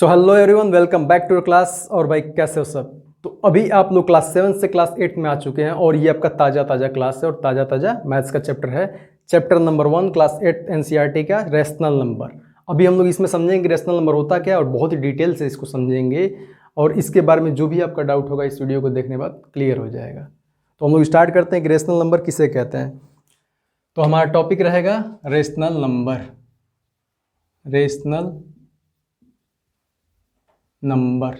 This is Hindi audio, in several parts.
So hello everyone, welcome back to your class. और भाई कैसे हो सब? तो अभी आप लोग क्लास 7 से क्लास 8 में आ चुके हैं और ये आपका ताज़ा क्लास है और ताज़ा मैथ्स का चैप्टर है। चैप्टर नंबर 1 क्लास 8 एनसीईआरटी का रेशनल नंबर। अभी हम लोग इसमें समझेंगे रेशनल नंबर होता क्या है और बहुत ही डिटेल से इसको समझेंगे और इसके बारे में जो भी आपका डाउट होगा इस वीडियो को देखने के बाद क्लियर हो जाएगा। तो हम लोग स्टार्ट करते हैं कि रेशनल नंबर किसे कहते हैं। तो हमारा टॉपिक रहेगा रेशनल नंबर। Rational number.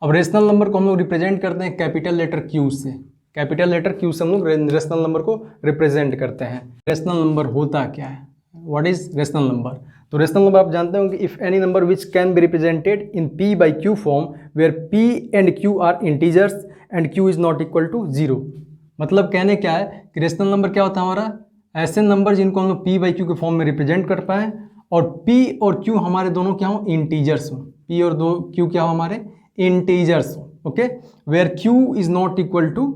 अब रेशनल नंबर को हम लोग रिप्रेजेंट करते हैं कैपिटल लेटर क्यू से। कैपिटल लेटर क्यू से हम लोग रेशनल नंबर को रिप्रेजेंट करते हैं। रेशनल नंबर होता क्या है? What is rational number? तो रेशनल नंबर आप जानते हो कि if any number which can be represented in P by Q form where P and Q are integers and Q is not equal to zero. मतलब कहने क्या है कि रेशनल नंबर क्या होता है हमारा? ऐसे नंबर जिनको हम लोग पी बाई क्यू के फॉर्म में रिप्रेजेंट कर पाएँ और पी और क्यू हमारे दोनों क्या हो? इंटीजर्स हो। पी और दो क्यू क्या हो? हमारे इंटीजर्स हो। Okay, where Q is not equal to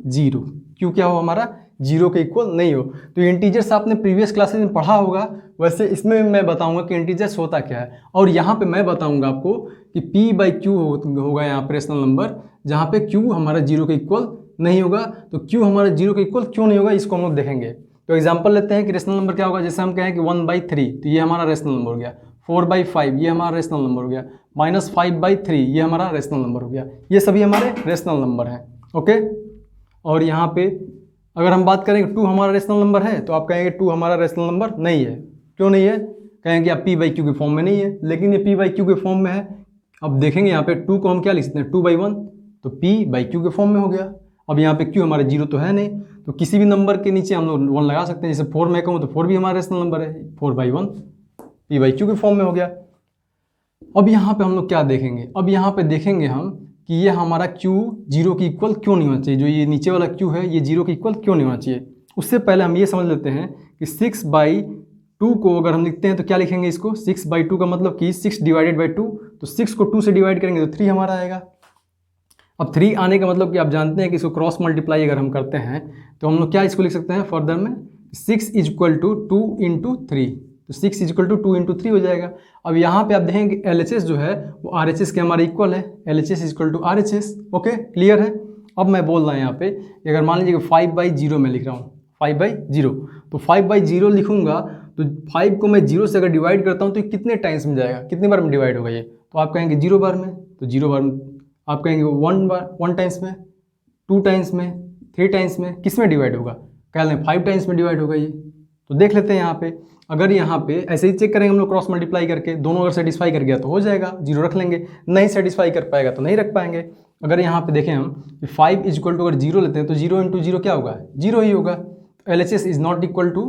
zero. Q क्या हो? हमारा जीरो के इक्वल नहीं हो। तो इंटीजर्स आपने प्रीवियस क्लासेस में पढ़ा होगा, वैसे इसमें मैं बताऊंगा कि इंटीजर्स होता क्या है। और यहाँ पे मैं बताऊंगा आपको कि पी बाई क्यू होगा यहाँ पे रेशनल नंबर, जहाँ पे क्यू हमारा जीरो के इक्वल नहीं होगा। तो क्यू हमारा जीरो के इक्वल क्यों नहीं होगा इसको हम लोग देखेंगे। तो एग्जाम्पल लेते हैं कि रेशनल नंबर क्या होगा। जैसे हम कहें कि 1/3 तो ये हमारा रेशनल नंबर हो गया। 4/5 ये हमारा रेशनल नंबर हो गया। -5/3 ये हमारा रेशनल नंबर हो गया। ये सभी हमारे रेशनल नंबर हैं। ओके, और यहाँ पे अगर हम बात करें कि 2 हमारा रेशनल नंबर है तो आप कहेंगे 2 हमारा रेशनल नंबर नहीं है। क्यों नहीं है? कहेंगे आप पी बाई क्यू के फॉर्म में नहीं है, लेकिन ये पी बाई क्यू के फॉर्म में है। अब देखेंगे यहाँ पे 2 को हम क्या लिख सकते हैं? 2/1 तो पी बाई क्यू के फॉर्म में हो गया। अब यहाँ पे क्यू हमारे जीरो तो है नहीं, तो किसी भी नंबर के नीचे हम लोग 1 लगा सकते हैं। जैसे 4 में कहूँ तो 4 भी हमारा रेशनल नंबर है। 4/1 पी बाई क्यू के फॉर्म में हो गया। अब यहाँ पे हम लोग क्या देखेंगे? अब यहाँ पे देखेंगे हम कि ये हमारा क्यू जीरो की इक्वल क्यों नहीं होना चाहिए। जो ये नीचे वाला क्यू है ये जीरो की इक्वल क्यों नहीं होना चाहिए। उससे पहले हम ये समझ लेते हैं कि 6/2 को अगर हम लिखते हैं तो क्या लिखेंगे इसको? 6/2 का मतलब कि 6 डिवाइडेड बाई 2, तो 6 को 2 से डिवाइड करेंगे तो 3 हमारा आएगा। अब 3 आने का मतलब कि आप जानते हैं कि इसको क्रॉस मल्टीप्लाई अगर हम करते हैं तो हम लोग क्या इसको लिख सकते हैं फर्दर में? 6 इज इक्वल टू 2 इंटू 3, तो 6 इज इक्वल टू 2 इंटू 3 हो जाएगा। अब यहाँ पे आप देखेंगे कि LHS जो है वो RHS के हमारे इक्वल है। LHS is equal to RHS। Okay, clear है? अब मैं बोल रहा हूँ यहाँ पे अगर मान लीजिए 5/0 में लिख रहा हूँ 5/0, तो 5/0 लिखूंगा तो 5 को मैं 0 से अगर डिवाइड करता हूँ तो ये कितने टाइम्स में जाएगा? कितने बार में डिवाइड होगा ये? तो आप कहेंगे 0 बार में, तो 0 बार में। आप कहेंगे 1 टाइम्स में, 2 टाइम्स में, 3 टाइम्स में, किस में डिवाइड होगा? कह लें 5 टाइम्स में डिवाइड होगा ये। तो देख लेते हैं यहाँ पे, अगर यहाँ पे ऐसे ही चेक करेंगे हम लोग क्रॉस मल्टीप्लाई करके, दोनों अगर सेटिस्फाई कर गया तो हो जाएगा, 0 रख लेंगे। नहीं सेटिस्फाई कर पाएगा तो नहीं रख पाएंगे। अगर यहाँ पे देखें हम कि 5 इज इक्वल टू अगर 0 लेते हैं तो 0 इंटू 0 क्या होगा? 0 ही होगा। LHS is not equal to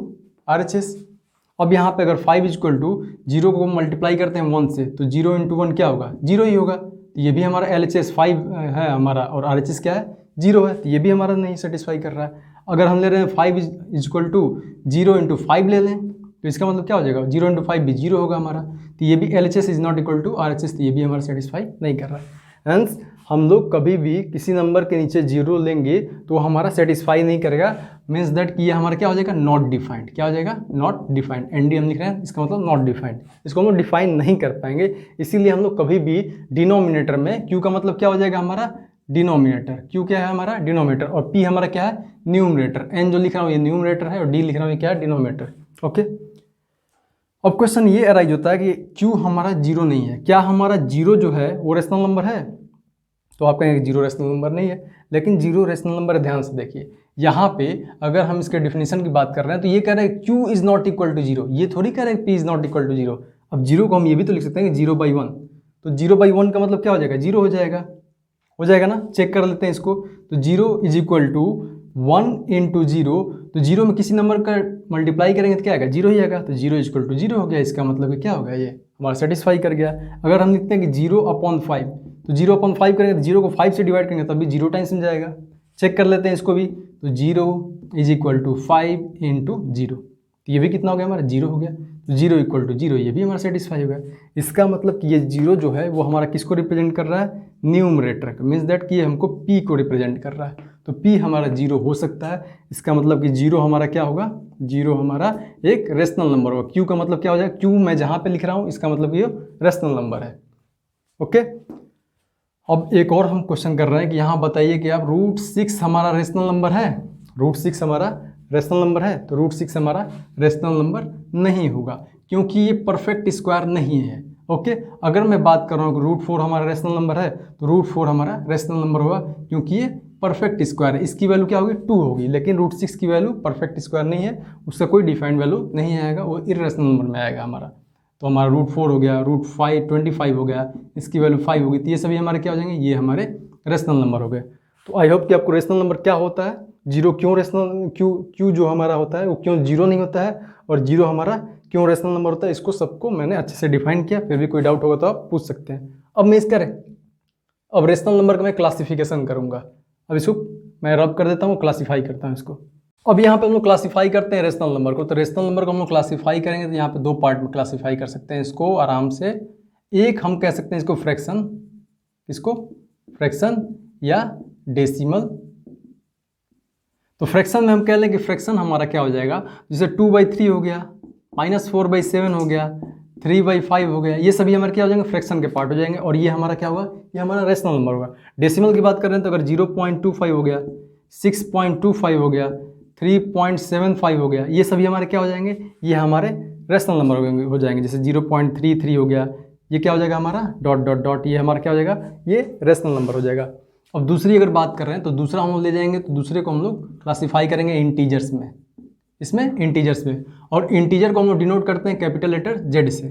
RHS। अब यहाँ पे अगर 5 इज इक्वल टू 0 को मल्टीप्लाई करते हैं 1 से तो 0 इंटू 1 क्या होगा? 0 ही होगा। ये भी हमारा LHS 5 है हमारा और RHS क्या है? 0 है, तो ये भी हमारा नहीं सेटिस्फाई कर रहा है। अगर हम ले रहे हैं 5 इज इक्वल टू 0 इंटू 5 ले लें तो इसका मतलब क्या हो जाएगा? 0 इंटू 5 भी 0 होगा हमारा, तो ये भी LHS is not equal to RHS, तो ये भी हमारा सेटिस्फाई नहीं कर रहा है। हेंस हम लोग कभी भी किसी नंबर के नीचे 0 लेंगे तो हमारा सेटिस्फाई नहीं करेगा। मीन्स दैट कि ये हमारा क्या हो जाएगा? Not defined. क्या हो जाएगा? Not defined. ND हम लिख रहे हैं, इसका मतलब नॉट डिफाइंड। इसको हम लोग डिफाइन नहीं कर पाएंगे, इसीलिए हम लोग कभी भी डिनोमिनेटर में क्यू का मतलब क्या हो जाएगा? हमारा डिनोमिनेटर। क्यू क्या है? हमारा डिनोमिनेटर। और पी हमारा क्या है? न्यूमरेटर। एन जो लिख रहा हूँ ये न्यूमरेटर है और डी लिख रहा हूँ ये क्या है? डिनोमिनेटर। ओके, अब क्वेश्चन ये अराइज होता है कि क्यू हमारा 0 नहीं है, क्या हमारा 0 जो है वो रेशनल नंबर है? तो आप कहेंगे 0 रेशनल नंबर नहीं है, लेकिन 0 रेशनल नंबर है। ध्यान से देखिए यहाँ पे अगर हम इसके डिफिनेशन की बात कर रहे हैं तो ये कह रहे हैं Q is not equal to 0, ये थोड़ी कह रहे हैं P is not equal to 0। अब 0 को हम ये भी तो लिख सकते हैं कि 0/1, तो 0/1 का मतलब क्या हो जाएगा? 0 हो जाएगा ना? चेक कर लेते हैं इसको। तो 0 इज इक्वल टू 1 इंटू 0, तो 0 में किसी नंबर का मल्टीप्लाई करेंगे तो क्या आएगा? 0 ही आएगा। तो 0 इज इक्वल टू 0 हो गया। इसका मतलब कि क्या होगा? ये हमारा सेटिस्फाई कर गया। अगर हम लिखते हैं कि 0/5, तो 0/5 करेंगे तो 0 को 5 से डिवाइड करेंगे तब भी 0 टाइम्स में जाएगा। चेक कर लेते हैं इसको भी। तो 0 इज इक्वल टू 5 इंटू 0, तो ये भी कितना हो गया? हमारा 0 हो गया। तो 0 इक्वल टू 0 ये भी हमारा सेटिस्फाई हो गया। इसका मतलब कि ये 0 जो है वो हमारा किसको रिप्रेजेंट कर रहा है? न्यूमरेटर को। मीन्स दैट कि ये हमको P को रिप्रेजेंट कर रहा है, तो P हमारा 0 हो सकता है। इसका मतलब कि 0 हमारा क्या होगा? 0 हमारा एक रेशनल नंबर होगा। Q का मतलब क्या हो जाएगा? Q मैं जहाँ पे लिख रहा हूँ इसका मतलब ये रेशनल नंबर है। ओके। अब एक और हम क्वेश्चन कर रहे हैं कि यहाँ बताइए कि आप √6 हमारा रेशनल नंबर है, √6 हमारा रेशनल नंबर है, तो √6 हमारा रेशनल नंबर नहीं होगा क्योंकि ये परफेक्ट स्क्वायर नहीं है। ओके, अगर मैं बात कर रहा हूँ कि √4 हमारा रेशनल नंबर है तो √4 हमारा रेशनल नंबर होगा क्योंकि ये परफेक्ट स्क्वायर है। इसकी वैल्यू क्या होगी, 2 होगी, लेकिन √6 की वैल्यू परफेक्ट स्क्वायर नहीं है, उसका कोई डिफाइंड वैल्यू नहीं आएगा, वो इर्रेशनल नंबर में आएगा हमारा। तो हमारा √4 हो गया, √25 हो गया, इसकी वैल्यू 5 होगी, तो ये सभी हमारे क्या हो जाएंगे, ये हमारे रेशनल नंबर हो गए। तो आई होप कि आपको रेशनल नंबर क्या होता है, जीरो क्यों रेशनल, क्यों जो हमारा होता है वो क्यों जीरो नहीं होता है, और जीरो हमारा क्यों रेशनल नंबर होता है, इसको सबको मैंने अच्छे से डिफाइन किया। फिर भी कोई डाउट होगा तो आप पूछ सकते हैं। अब मैं अब रेशनल नंबर का मैं क्लासिफिकेशन करूँगा। अब इसको मैं रब कर देता हूँ, क्लासीफाई करता हूँ इसको। अब यहाँ पे हम लोग क्लासीफाई करते हैं रेशनल नंबर को। तो रेशनल नंबर को हम लोग क्लासीफाई करेंगे तो यहाँ पे 2 पार्ट में क्लासीफाई कर सकते हैं इसको आराम से। एक हम कह सकते हैं इसको फ्रैक्शन या डेसिमल। तो फ्रैक्शन में हम कह लें कि फ्रैक्शन हमारा क्या हो जाएगा, जैसे 2/3 हो गया, -4/7 हो गया, 3/5 हो गया, ये सभी हमारे क्या हो जाएंगे, फ्रैक्शन के पार्ट हो जाएंगे, और ये हमारा क्या होगा, ये हमारा रेशनल नंबर होगा। डेसिमल की बात कर रहे हैं तो अगर 0.25 हो गया, 6.25 हो गया, 3.75 हो गया, ये सभी हमारे क्या हो जाएंगे, ये हमारे रेशनल नंबर हो जाएंगे। जैसे 0.33 हो गया, ये क्या हो जाएगा हमारा डॉट डॉट डॉट, ये हमारा क्या हो जाएगा, ये रेशनल नंबर हो जाएगा। अब दूसरी अगर बात कर रहे हैं तो दूसरा हम लोग ले जाएंगे, तो दूसरे को हम लोग क्लासीफाई करेंगे इंटीजर्स में, इसमें इंटीजर्स में, और इंटीजर को हम लोग डिनोट करते हैं कैपिटल लेटर जेड से।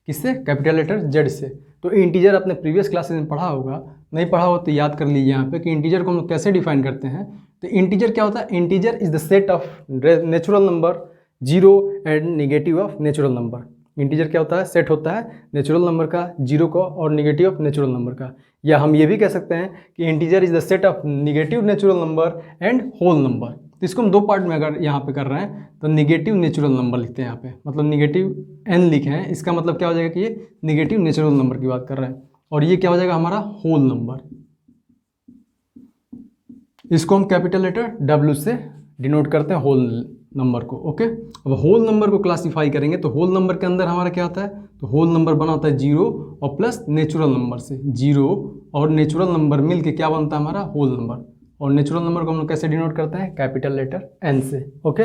किससे, कैपिटल लेटर जेड से। तो इंटीजर आपने प्रीवियस क्लासेस में पढ़ा होगा, नहीं पढ़ा हो तो याद कर लीजिए यहाँ पे कि इंटीजर को हम लोग कैसे डिफाइन करते हैं। तो इंटीजर क्या होता है, integer is the set of natural number zero and negative of natural number. Integer क्या होता है, सेट होता है नेचुरल नंबर का, जीरो का, और नेगेटिव ऑफ नेचुरल नंबर का। या हम ये भी कह सकते हैं कि integer is the set of negative natural number and whole number. तो इसको हम 2 पार्ट में अगर यहाँ पे कर रहे हैं तो नेगेटिव नेचुरल नंबर लिखते हैं यहाँ पे, मतलब नेगेटिव n लिखे हैं, इसका मतलब क्या हो जाएगा कि ये नेगेटिव नेचुरल नंबर की बात कर रहे हैं, और ये क्या हो जाएगा हमारा होल नंबर। इसको हम कैपिटल लेटर W से डिनोट करते हैं होल नंबर को। ओके, अब होल नंबर को क्लासीफाई करेंगे तो होल नंबर के अंदर हमारा क्या आता है, तो होल नंबर बना होता है 0 और प्लस नेचुरल नंबर से। 0 और नेचुरल नंबर मिल के क्या बनता है हमारा होल नंबर, और नेचुरल नंबर को हम लोग कैसे डिनोट करते हैं, कैपिटल लेटर N से। ओके,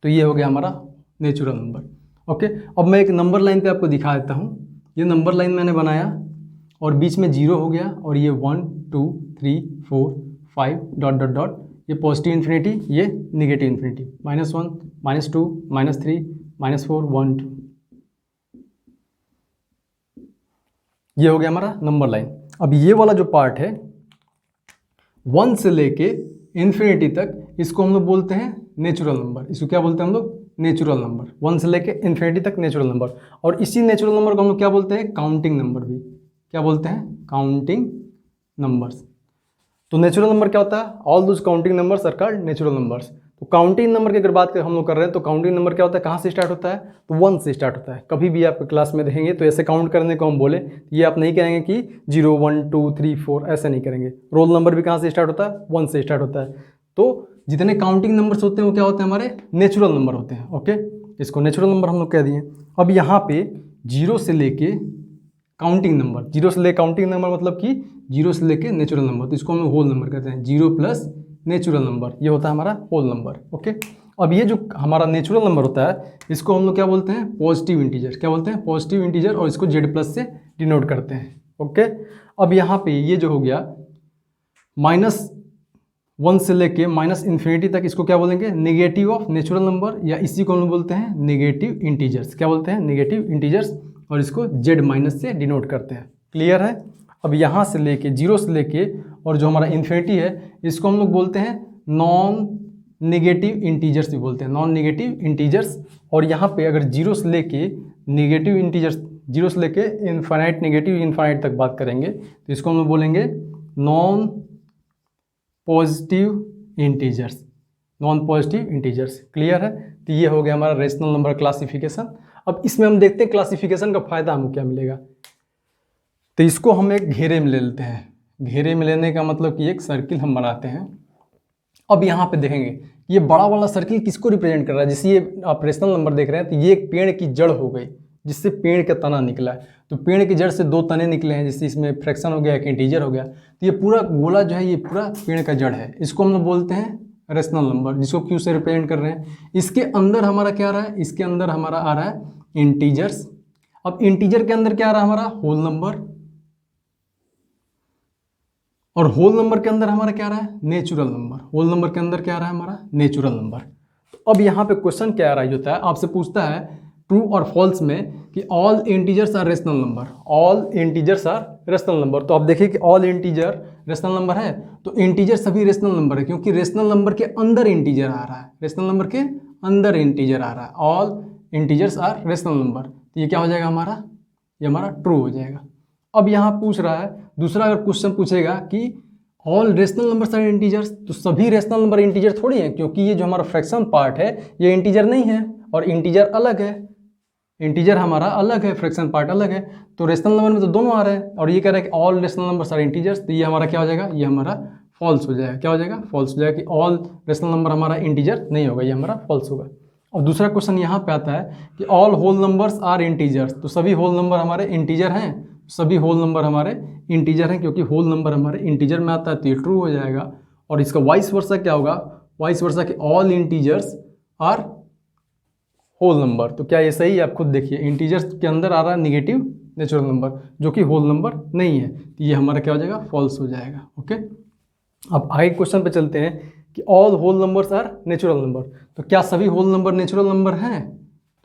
तो ये हो गया हमारा नेचुरल नंबर। ओके, अब मैं एक नंबर लाइन पे आपको दिखा देता हूँ। ये नंबर लाइन मैंने बनाया और बीच में 0 हो गया, और ये 1 2 3 4 5 डॉट डॉट डॉट, ये पॉजिटिव इन्फिनिटी, ये निगेटिव इन्फिनिटी, -1 -2 -3 -4 1 2, ये हो गया हमारा नंबर लाइन। अब ये वाला जो पार्ट है 1 से लेके इन्फिनिटी तक, इसको हम लोग बोलते हैं नेचुरल नंबर। इसको क्या बोलते हैं हम लोग, नेचुरल नंबर। 1 से लेके इन्फिनिटी तक नेचुरल नंबर, और इसी नेचुरल नंबर को हम लोग क्या बोलते हैं, काउंटिंग नंबर भी। क्या बोलते हैं, काउंटिंग नंबर्स। तो नेचुरल नंबर क्या होता है, all those counting numbers are called natural numbers. तो काउंटिंग नंबर की अगर बात हम लोग कर रहे हैं तो काउंटिंग नंबर क्या होता है, कहाँ से स्टार्ट होता है, तो 1 से स्टार्ट होता है। कभी भी आप क्लास में देखेंगे तो ऐसे काउंट करने को हम बोले, ये आप नहीं कहेंगे कि 0 1 2 3 4, ऐसे नहीं करेंगे। रोल नंबर भी कहाँ से स्टार्ट होता है, 1 से स्टार्ट होता है। तो जितने काउंटिंग नंबर्स होते हैं वो क्या होते हैं, हमारे नेचुरल नंबर होते हैं। ओके, इसको नेचुरल नंबर हम लोग कह दिए। अब यहाँ पे 0 से लेके काउंटिंग नंबर, 0 से लेके काउंटिंग नंबर मतलब कि 0 से लेके नेचुरल नंबर, तो इसको हम होल नंबर कहते हैं। 0 प्लस नेचुरल नंबर, ये होता है हमारा होल नंबर। ओके, अब ये जो हमारा नेचुरल नंबर होता है इसको हम लोग क्या बोलते हैं, पॉजिटिव इंटीजर। क्या बोलते हैं, पॉजिटिव इंटीजर, और इसको Z+ से डिनोट करते हैं। ओके, अब यहाँ पे ये जो हो गया -1 से लेके -इन्फिनिटी तक, इसको क्या बोलेंगे, नेगेटिव ऑफ नेचुरल नंबर, या इसी को हम लोग बोलते हैं नेगेटिव इंटीजर्स। क्या बोलते हैं, नेगेटिव इंटीजर्स, और इसको Z- से डिनोट करते हैं। क्लियर है। अब यहाँ से लेके 0 से लेके और जो हमारा इन्फिनिटी है इसको हम लोग बोलते हैं नॉन नेगेटिव इंटीजर्स भी बोलते हैं, नॉन नेगेटिव इंटीजर्स। और यहाँ पे अगर 0 से लेके नेगेटिव इंटीजर्स, 0 से लेके इनफाइनाइट, नेगेटिव इनफाइनाइट तक बात करेंगे तो इसको हम लोग बोलेंगे non positive integers, non positive integers. Clear है। तो ये हो गया हमारा रेशनल नंबर क्लासिफिकेशन। अब इसमें हम देखते हैं क्लासिफिकेशन का फायदा हमको क्या मिलेगा। तो इसको हम एक घेरे में ले लेते हैं। घेरे में लेने का मतलब कि एक सर्किल हम बनाते हैं। अब यहाँ पे देखेंगे ये बड़ा वाला सर्किल किसको रिप्रेजेंट कर रहा है, जैसे ये आप रेशनल नंबर देख रहे हैं तो ये एक पेड़ की जड़ हो गई, जिससे पेड़ का तना निकला है। तो पेड़ की जड़ से 2 तने निकले हैं, जिससे इसमें फ्रैक्शन हो गया, एक इंटीजर हो गया। तो ये पूरा गोला जो है ये पूरा पेड़ का जड़ है, इसको हम लोग बोलते हैं रेशनल नंबर, जिसको क्यू से रिप्रेजेंट कर रहे हैं। इसके अंदर हमारा क्या आ रहा है, इसके अंदर हमारा आ रहा है इंटीजर्स। अब इंटीजर के अंदर क्या आ रहा है हमारा होल नंबर, और होल नंबर के अंदर हमारा क्या आ रहा है नेचुरल नंबर। होल नंबर के अंदर क्या आ रहा है हमारा नेचुरल नंबर। तो अब यहाँ पे क्वेश्चन क्या राइज होता है, आपसे पूछता है ट्रू और फॉल्स में कि all integers are rational number, all integers are rational number. तो आप देखिए कि ऑल इंटीजर रेशनल नंबर है, तो इंटीजर सभी रेशनल नंबर है, क्योंकि रेशनल नंबर के अंदर इंटीजर आ रहा है, रेशनल नंबर के अंदर इंटीजर आ रहा है। All integers are rational number, तो ये क्या हो जाएगा हमारा, ये हमारा ट्रू हो जाएगा। अब यहाँ पूछ रहा है दूसरा, अगर क्वेश्चन पूछेगा कि all rational numbers are integers, तो सभी रेशनल नंबर इंटीजर थोड़ी हैं, क्योंकि ये जो हमारा फ्रैक्शन पार्ट है ये इंटीजर नहीं है और इंटीजर अलग है, इंटीजर हमारा अलग है, फ्रैक्शन पार्ट अलग है। तो रेशनल नंबर में तो दोनों आ रहे हैं, और ये कह रहा है कि all rational numbers are integers, तो ये हमारा क्या हो जाएगा, ये हमारा फॉल्स हो जाएगा। क्या हो जाएगा, फॉल्स हो जाएगा कि ऑल रेशनल नंबर हमारा इंटीजर नहीं होगा, ये हमारा फॉल्स होगा। और दूसरा क्वेश्चन यहाँ पे आता है कि all whole numbers are integers, तो सभी होल नंबर हमारे इंटीजर हैं, सभी होल नंबर हमारे इंटीजर हैं, क्योंकि होल नंबर हमारे इंटीजर में आता है, तो ये ट्रू हो जाएगा। और इसका वाइस वर्सा क्या होगा, वाइस वर्सा कि all integers are whole number. तो क्या ये सही है, आप खुद देखिए, इंटीजर्स के अंदर आ रहा है निगेटिव नेचुरल नंबर जो कि होल नंबर नहीं है, तो ये हमारा क्या हो जाएगा, फॉल्स हो जाएगा। ओके, अब आगे क्वेश्चन पे चलते हैं कि all whole numbers are natural number, तो क्या सभी होल नंबर नेचुरल नंबर हैं।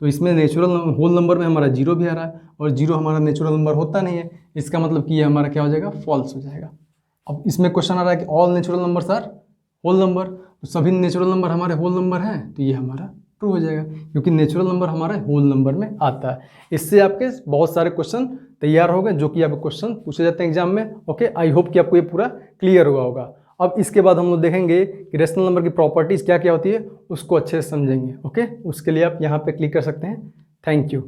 तो इसमें नेचुरल होल नंबर में हमारा 0 भी आ रहा है, और 0 हमारा नेचुरल नंबर होता नहीं है, इसका मतलब कि ये हमारा क्या हो जाएगा, फॉल्स हो जाएगा। अब इसमें क्वेश्चन आ रहा है कि all natural numbers are whole number, तो सभी नेचुरल नंबर हमारे होल नंबर हैं, तो ये हमारा ट्रू हो जाएगा, क्योंकि नेचुरल नंबर हमारे होल नंबर में आता है। इससे आपके बहुत सारे क्वेश्चन तैयार हो गए, जो कि आपके क्वेश्चन पूछे जाते हैं एग्जाम में। ओके, आई होप कि आपको ये पूरा क्लियर हुआ होगा। अब इसके बाद हम लोग देखेंगे कि रेशनल नंबर की प्रॉपर्टीज़ क्या क्या होती है, उसको अच्छे से समझेंगे। ओके, उसके लिए आप यहाँ पे क्लिक कर सकते हैं। Thank you.